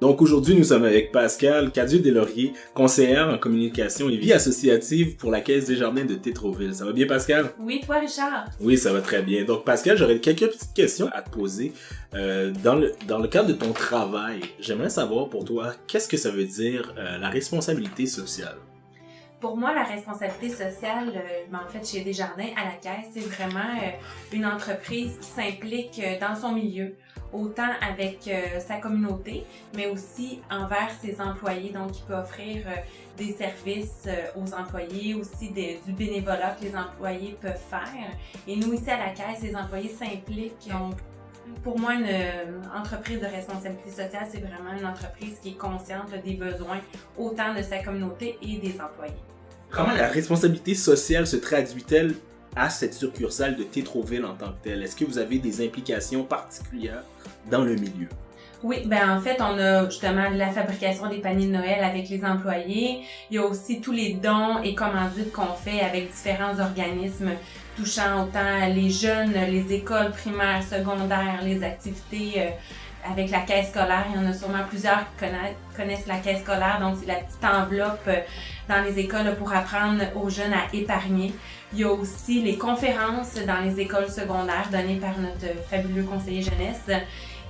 Donc aujourd'hui, nous sommes avec Pascal Cadieux-Deslauriers, conseillère en communication et vie associative pour la Caisse des Jardins de Tétroville. Ça va bien, Pascal? Oui, toi, Richard? Oui, ça va très bien. Donc Pascal, j'aurais quelques petites questions à te poser. Dans le cadre de ton travail, j'aimerais savoir pour toi, qu'est-ce que ça veut dire la responsabilité sociale? Pour moi, la responsabilité sociale, en fait, chez Desjardins à la Caisse, c'est vraiment une entreprise qui s'implique dans son milieu, autant avec sa communauté, mais aussi envers ses employés. Donc, il peut offrir des services aux employés, aussi du bénévolat que les employés peuvent faire. Et nous, ici à la Caisse, les employés s'impliquent. Donc, pour moi, une entreprise de responsabilité sociale, c'est vraiment une entreprise qui est consciente des besoins autant de sa communauté et des employés. Comment la responsabilité sociale se traduit-elle à cette succursale de Tétroville en tant que telle? Est-ce que vous avez des implications particulières dans le milieu? Oui, en fait, on a justement la fabrication des paniers de Noël avec les employés. Il y a aussi tous les dons et commandites qu'on fait avec différents organismes touchant autant les jeunes, les écoles primaires, secondaires, les activités avec la caisse scolaire. Il y en a sûrement plusieurs qui connaissent la caisse scolaire, donc c'est la petite enveloppe dans les écoles pour apprendre aux jeunes à épargner. Il y a aussi les conférences dans les écoles secondaires données par notre fabuleux conseiller jeunesse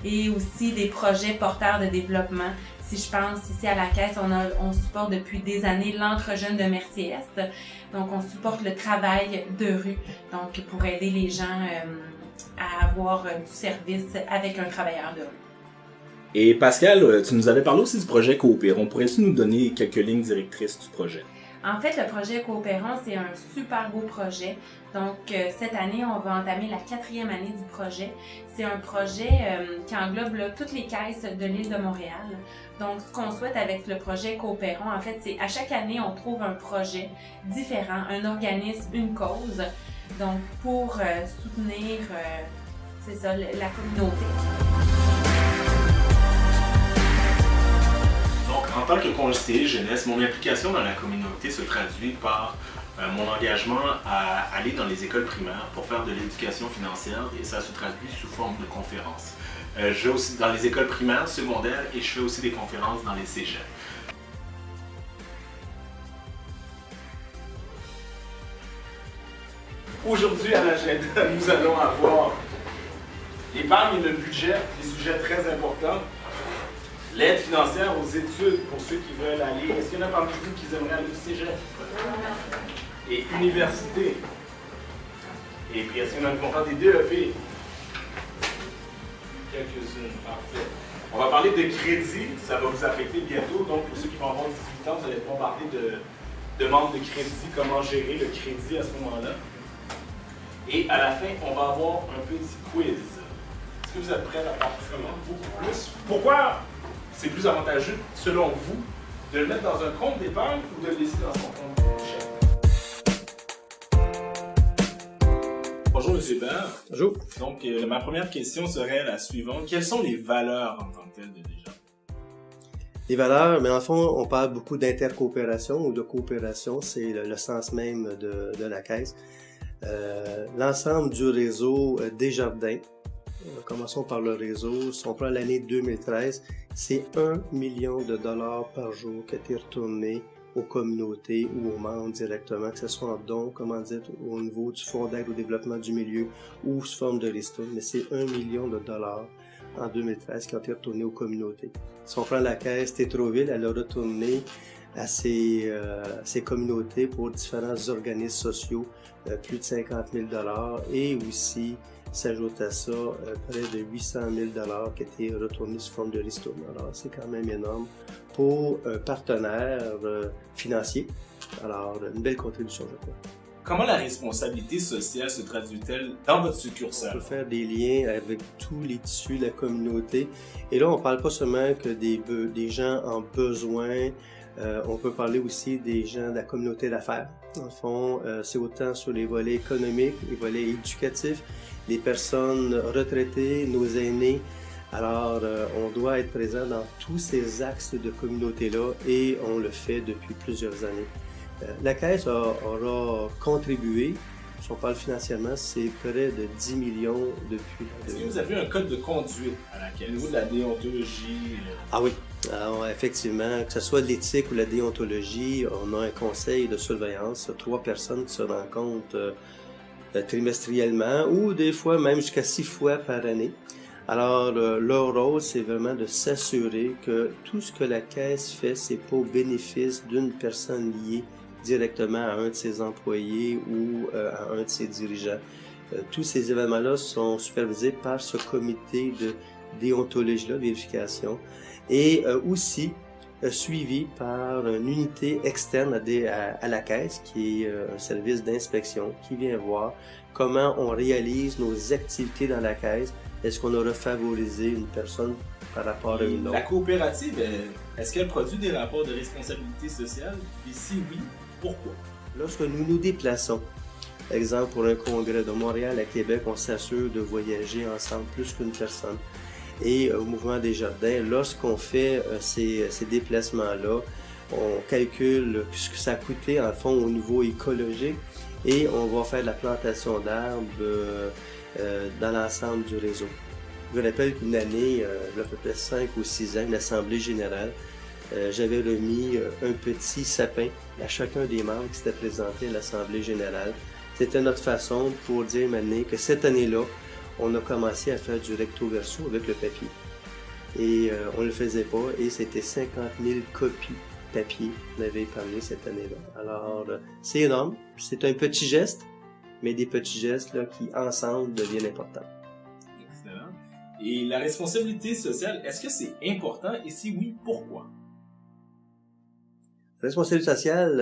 et aussi des projets porteurs de développement. Si je pense ici à la Caisse, on supporte depuis des années l'Entre-Jeunes de Mercier-Est. Donc, on supporte le travail de rue, donc pour aider les gens à avoir du service avec un travailleur de rue. Et Pascal, tu nous avais parlé aussi du projet Coopérons. Pourrais-tu nous donner quelques lignes directrices du projet? En fait, le projet Coopérons, c'est un super beau projet. Donc, cette année, on va entamer la 4e année du projet. C'est un projet qui englobe toutes les caisses de l'île de Montréal. Donc, ce qu'on souhaite avec le projet Coopérons, en fait, c'est à chaque année, on trouve un projet différent, un organisme, une cause. Donc, pour soutenir, c'est ça, la communauté. En tant que conseiller jeunesse, mon implication dans la communauté se traduit par mon engagement à aller dans les écoles primaires pour faire de l'éducation financière et ça se traduit sous forme de conférences. Je vais aussi dans les écoles primaires, secondaires et je fais aussi des conférences dans les cégeps. Aujourd'hui à l'agenda, nous allons avoir l'épargne et le budget, des sujets très importants. L'aide financière aux études pour ceux qui veulent aller. Est-ce qu'il y en a parmi vous qui aimeraient aller au cégep? Et université. Et puis, est-ce qu'il y en a qui vont faire des DEP? Quelques-unes, parfait. On va parler de crédit, ça va vous affecter bientôt. Donc, pour ceux qui vont avoir 18 ans, vous allez pouvoir parler de demande de crédit, comment gérer le crédit à ce moment-là. Et à la fin, on va avoir un petit quiz. Est-ce que vous êtes prêts à partir beaucoup plus? Pourquoi c'est plus avantageux, selon vous, de le mettre dans un compte d'épargne ou de le laisser dans son compte chèque? Bonjour M. Hébert. Bonjour. Donc, ma première question serait la suivante. Quelles sont les valeurs en tant que telles de Desjardins? Les valeurs, mais en fond, on parle beaucoup d'intercoopération ou de coopération, c'est le sens même de la Caisse. L'ensemble du réseau Desjardins, commençons par le réseau. Si on prend l'année 2013, c'est 1 million de dollars par jour qui a été retourné aux communautés ou aux membres directement, que ce soit en dons, commandite, au niveau du Fonds d'aide au développement du milieu ou sous forme de ristourne. Mais c'est 1 million de dollars en 2013 qui ont été retournés aux communautés. Si on prend la Caisse Tétroville, elle a retourné à ses communautés pour différents organismes sociaux, plus de 50 000 $ et aussi s'ajoute à ça près de 800 000 $ qui étaient retournés sous forme de ristourne. Alors c'est quand même énorme pour un partenaire financier. Alors une belle contribution, je crois. Comment la responsabilité sociale se traduit-elle dans votre On succursale? peut faire des liens avec tous les tissus de la communauté. Et là, on ne parle pas seulement que des gens en besoin. On peut parler aussi des gens de la communauté d'affaires. En fond, c'est autant sur les volets économiques, les volets éducatifs, les personnes retraitées, nos aînés. Alors, on doit être présent dans tous ces axes de communauté-là et on le fait depuis plusieurs années. La Caisse aura contribué, si on parle financièrement, c'est près de 10 millions depuis. Est-ce que vous avez un code de conduite à la Caisse au niveau de la déontologie? Ah oui. Alors, effectivement, que ce soit l'éthique ou la déontologie, on a un conseil de surveillance, 3 personnes qui se rencontrent trimestriellement ou des fois même jusqu'à 6 fois par année. Alors, leur rôle, c'est vraiment de s'assurer que tout ce que la Caisse fait, c'est pas au bénéfice d'une personne liée directement à un de ses employés ou à un de ses dirigeants. Tous ces événements-là sont supervisés par ce comité de déontologie-là, vérification, et aussi suivi par une unité externe à la Caisse, qui est un service d'inspection, qui vient voir comment on réalise nos activités dans la Caisse. Est-ce qu'on aura favorisé une personne par rapport à une autre? La coopérative, est-ce qu'elle produit des rapports de responsabilité sociale? Et si oui, pourquoi? Lorsque nous nous déplaçons, exemple pour un congrès de Montréal à Québec, on s'assure de voyager ensemble plus qu'une personne. Et au Mouvement des Jardins, lorsqu'on fait ces déplacements-là, on calcule ce que ça a coûté en fond au niveau écologique et on va faire de la plantation d'arbres dans l'ensemble du réseau. Je me rappelle qu'une année, il y a à peu près 5 ou 6 ans, une assemblée générale, j'avais remis un petit sapin à chacun des membres qui s'étaient présentés à l'assemblée générale. C'était notre façon pour dire maintenant que cette année-là, on a commencé à faire du recto verso avec le papier. Et on ne le faisait pas, et c'était 50 000 copies papier qu'on avait épargnées cette année-là. Alors, c'est énorme, c'est un petit geste, mais des petits gestes là, qui, ensemble, deviennent importants. Excellent. Et la responsabilité sociale, est-ce que c'est important? Et si oui, pourquoi? Responsabilité sociale,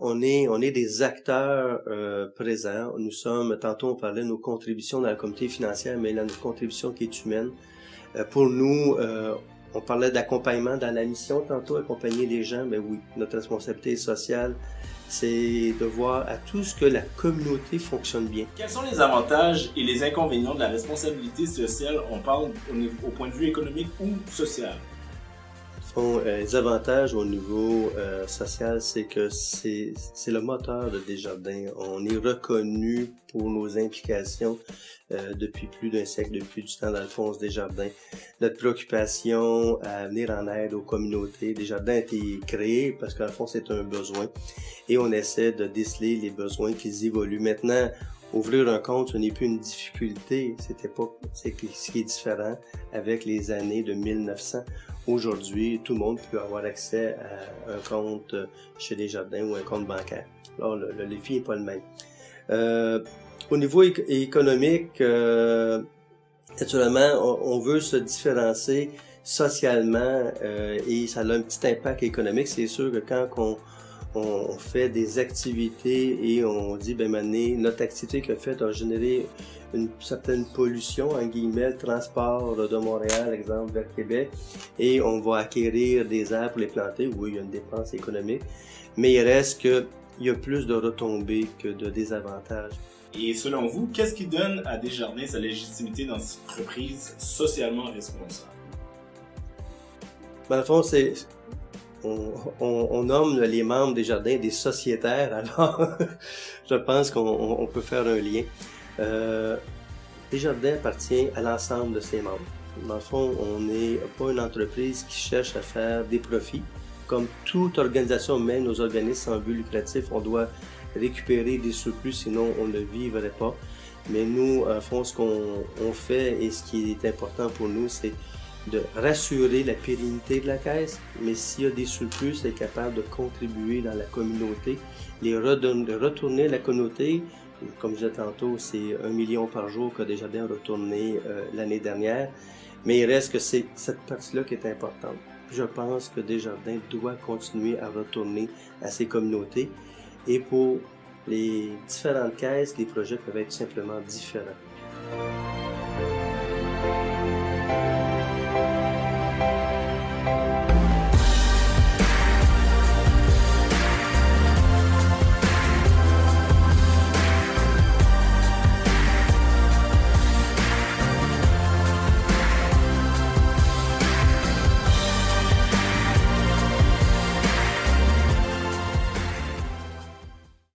on est des acteurs présents. Nous sommes, tantôt on parlait de nos contributions dans la communauté financière, mais notre contribution qui est humaine. Pour nous, on parlait d'accompagnement dans la mission, tantôt accompagner les gens, mais oui, notre responsabilité sociale, c'est de voir à tout ce que la communauté fonctionne bien. Quels sont les avantages et les inconvénients de la responsabilité sociale? On parle au point de vue économique ou social. Les avantages au niveau social, c'est que c'est le moteur de Desjardins. On est reconnu pour nos implications depuis plus d'un siècle, depuis du temps d'Alphonse Desjardins. Notre préoccupation à venir en aide aux communautés. Desjardins a été créé parce qu'en fond, c'est un besoin et on essaie de déceler les besoins qui évoluent. Maintenant, ouvrir un compte, ce n'est plus une difficulté, c'est ce qui est différent avec les années de 1900. Aujourd'hui, tout le monde peut avoir accès à un compte chez Desjardins ou un compte bancaire. Alors, le défi n'est pas le même. Au niveau économique, naturellement, on veut se différencier socialement et ça a un petit impact économique. C'est sûr que quand on fait des activités et on dit, ben maintenant, notre activité qu'on fait a généré une certaine pollution, en guillemets, le transport de Montréal, exemple, vers Québec, et on va acquérir des arbres pour les planter. Oui, il y a une dépense économique, mais il reste qu'il y a plus de retombées que de désavantages. Et selon vous, qu'est-ce qui donne à Desjardins sa légitimité dans cette entreprise socialement responsable? Dans le fond, on nomme les membres des Jardins des sociétaires, alors je pense qu'on peut faire un lien. Desjardins appartient à l'ensemble de ses membres. Dans le fond, on n'est pas une entreprise qui cherche à faire des profits. Comme toute organisation, même nos organismes sans but lucratif, on doit récupérer des surplus, sinon on ne vivrait pas. Mais nous, en fond, ce qu'on fait et ce qui est important pour nous, c'est de rassurer la pérennité de la caisse, mais s'il y a des surplus, c'est capable de contribuer dans la communauté, de retourner à la communauté. Comme je disais tantôt, c'est 1 million par jour que Desjardins a retourné l'année dernière, mais il reste que c'est cette partie-là qui est importante. Je pense que Desjardins doit continuer à retourner à ses communautés et pour les différentes caisses, les projets peuvent être simplement différents.